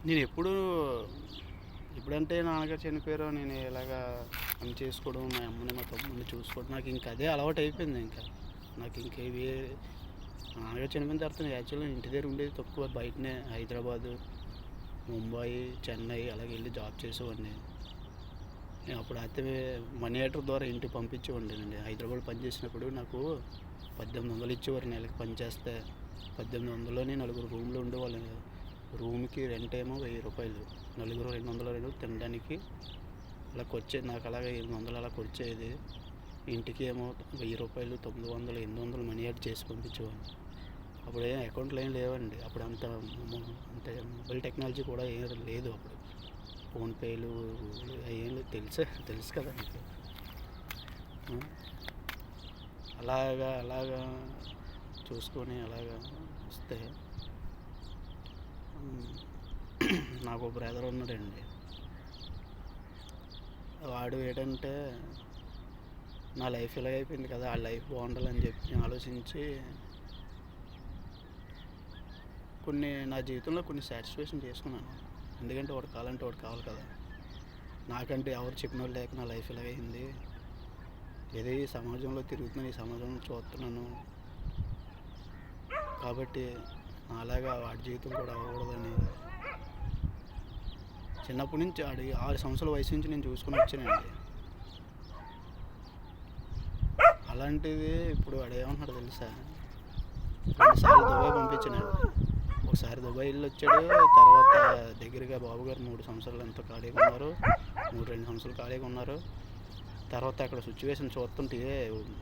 నేను ఎప్పుడంటే నాన్నగారు చనిపోయారో నేను ఇలాగా పని చేసుకోవడం, మా అమ్మని మా తమ్ముడిని చూసుకోవడం నాకు ఇంక అదే అలవాటు అయిపోయింది. ఇంకా నాకు ఇంకేవి మా నాన్నగారు చనిపోయిన తర్వాత నేను యాక్చువల్గా ఇంటి దగ్గర ఉండేది తక్కువ. బయటనే హైదరాబాదు, ముంబై, చెన్నై అలాగే వెళ్ళి జాబ్ చేసేవాడిని. నేను అప్పుడు అయితే మనీ ఆర్డర్ ద్వారా ఇంటికి పంపించేవాడినండి. హైదరాబాద్ పని చేసినప్పుడు నాకు 1800 ఇచ్చేవారు నెలకి పని చేస్తే. 1800లోని నలుగురు రూమ్లో ఉండేవాళ్ళం. రూమ్కి రెంట్ ఏమో 1000 రూపాయలు, నలుగురు 200 తినడానికి అలా వచ్చేది. నాకు అలాగే 800 అలా వచ్చేది. ఇంటికి ఏమో 1000 రూపాయలు, 900, 800 మనీ ఆర్డర్ చేసి పంపించేవాడిని. అప్పుడు ఏం అకౌంట్లు ఏం లేవండి. అప్పుడు అంత మొబైల్ టెక్నాలజీ కూడా ఏం లేదు. అప్పుడు ఫోన్పేలు ఏం తెలుసు కదా మీకు. అలాగా చూసుకొని అలాగా వస్తే నాకు ఒక బ్రదర్ ఉన్నాడండి. వాడు ఏంటంటే నా లైఫ్ ఇలా అయిపోయింది కదా, ఆ లైఫ్ బాగుండాలని చెప్పి ఆలోచించి నా జీవితంలో కొన్ని సాటిస్ఫాక్షన్ చేసుకున్నాను. ఎందుకంటే వాడు కావాలంటే వాడు కావాలి కదా. నాకంటే ఎవరు చెప్పిన వాళ్ళు లేక నా లైఫ్ ఇలాగైంది. ఏదో ఈ సమాజంలో తిరుగుతున్నాను, ఈ సమాజంలో చూస్తున్నాను కాబట్టి అలాగా వాడి జీవితం కూడా అవ్వకూడదని చిన్నప్పటి నుంచి 6 సంవత్సరాల వయసు నుంచి నేను చూసుకుని వచ్చానండి. అలాంటిది ఇప్పుడు వాడు ఏమంటున్నాడు తెలుసా, 2 సార్లు దుబాయ్ పంపించానండి. ఒకసారి దుబాయ్ వెళ్ళి వచ్చాడు. తర్వాత దగ్గరగా బాబుగారు 3 సంవత్సరాలు ఎంతో ఖాళీగా ఉన్నారు, 2 సంవత్సరాలు ఖాళీగా ఉన్నారు. తర్వాత అక్కడ సిచ్యువేషన్ చూస్తుంటే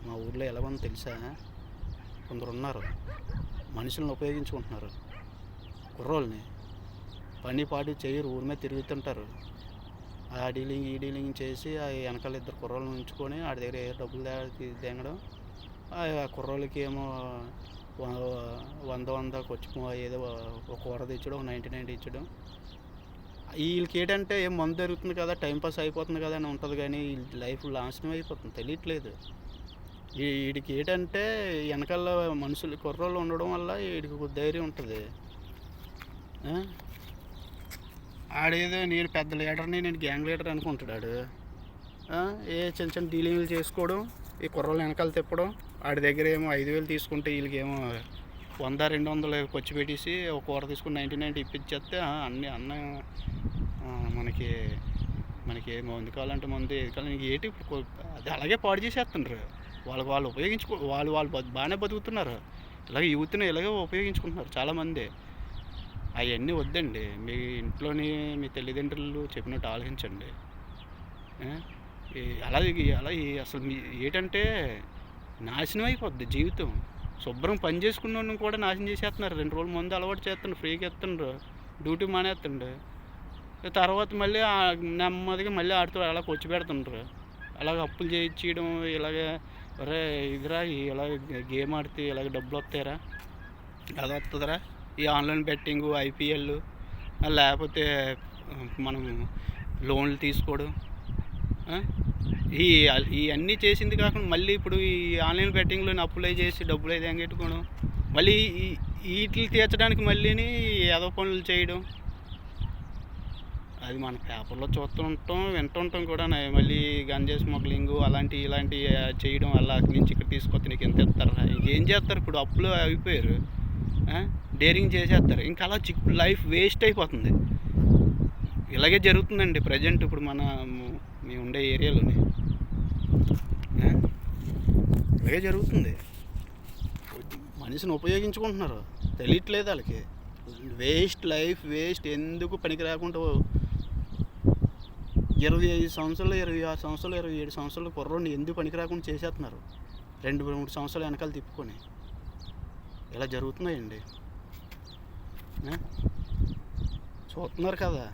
మా ఊర్లో ఎలాగొందో తెలుసా, కొందరు ఉన్నారు మనుషులను ఉపయోగించుకుంటున్నారు. కుర్రోళ్ళని పని పాటు చేయరు, ఊరి మీద తిరుగుతుంటారు. ఆ డీలింగ్ ఈ డీలింగ్ చేసి ఆ వెనకాల 2 కుర్రోళ్ళని ఉంచుకొని వాడి దగ్గర ఏ డబ్బులు తెగడం. ఆ కుర్రోళ్ళకి ఏమో 100 వచ్చి ఏదో ఒక కూర తెచ్చడం, ఒక 99 ఇచ్చడం. వీళ్ళకి ఏంటంటే ఏం మందు దొరుకుతుంది కదా, టైంపాస్ అయిపోతుంది కదా అని ఉంటుంది. కానీ లైఫ్ నాశనం అయిపోతుంది, తెలియట్లేదు. వీడికి ఏంటంటే వెనకాల మనుషులు కుర్రోళ్ళు ఉండడం వల్ల వీడికి ధైర్యం ఉంటుంది. ఆడేదో నేను పెద్ద లీడర్ని, నేను గ్యాంగ్ లీడర్ అనుకుంటాడు. ఏ చిన్న చిన్న డీలింగ్లు చేసుకోవడం, ఈ కుర్రోళ్ళు వెనకాల తిప్పడం. వాడి దగ్గర ఏమో 5000 తీసుకుంటే వీళ్ళకేమో 100, 200 ఖర్చు పెట్టేసి ఒక కూర తీసుకుని 99 ఇప్పించేస్తే అన్న మనకి మందు కావాలంటే మందు, ఏది కావాలి నీకు ఏటి అది అలాగే పాడు చేసేస్తుండ్రు. వాళ్ళు వాళ్ళు బాగానే బతుకుతున్నారు. ఇలాగే యూత్ని ఇలాగే ఉపయోగించుకుంటున్నారు చాలామంది. అవన్నీ వద్దండి. మీ ఇంట్లోని మీ తల్లిదండ్రులు చెప్పినట్టు ఆలోచించండి. అలా అసలు ఏంటంటే నాశనం అయిపోద్ది జీవితం. శుభ్రం పని చేసుకున్న కూడా నాశనం చేసేస్తున్నారు. 2 రోజులు ముందు అలవాటు చేస్తున్నారు, ఫ్రీగా ఎత్తుండ్రు, డ్యూటీ మానేస్తుండ్రు. తర్వాత మళ్ళీ నెమ్మదిగా మళ్ళీ ఆడుతూ అలా కూర్చి పెడుతుండ్రు. అలాగ అప్పులు చేయించడం, ఇలాగే ఒరే ఇదిరా ఇలాగ గేమ్ ఆడితే ఇలాగ డబ్బులు వస్తాయిరా, అది వస్తుందిరా, ఈ ఆన్లైన్ బెట్టింగు, ఐపీఎల్, లేకపోతే మనం లోన్లు తీసుకోవడం, ఇవన్నీ చేసింది కాకుండా మళ్ళీ ఇప్పుడు ఈ ఆన్లైన్ బెట్టింగ్లో అప్లై చేసి డబ్బులు అయితే ఎంగెట్టుకోవడం, మళ్ళీ వీటిని తీర్చడానికి మళ్ళీని ఏదో పనులు చేయడం. అది మన పేపర్లో చూస్తుంటాం, వింటుంటాం కూడా. మళ్ళీ గంజా స్మగ్లింగు ఇలాంటి చేయడం వల్ల అక్కడి నుంచి ఇక్కడ తీసుకొస్తే నీకు ఎంత ఇస్తారా, ఇంకేం చేస్తారు. ఇప్పుడు అప్పులు అయిపోయారు, డేరింగ్ చేసేస్తారు. ఇంకా అలా లైఫ్ వేస్ట్ అయిపోతుంది. ఇలాగే జరుగుతుందండి ప్రజెంట్ ఇప్పుడు మేము ఉండే ఏరియాలోని ఇలాగే జరుగుతుంది. మనిషిని ఉపయోగించుకుంటున్నారు, తెలియట్లేదు వాళ్ళకి. Waste life, waste. ఎందుకు పనికి రాకుండా 25 సంవత్సరాలు, 26 సంవత్సరాలు, 27 సంవత్సరాలు కుర్రోడిని ఎందుకు పనికి రాకుండా చేసేస్తున్నారు. 2-3 సంవత్సరాలు వెనకాల తిప్పుకొని ఇలా జరుగుతున్నాయండి. చూస్తున్నారు కదా.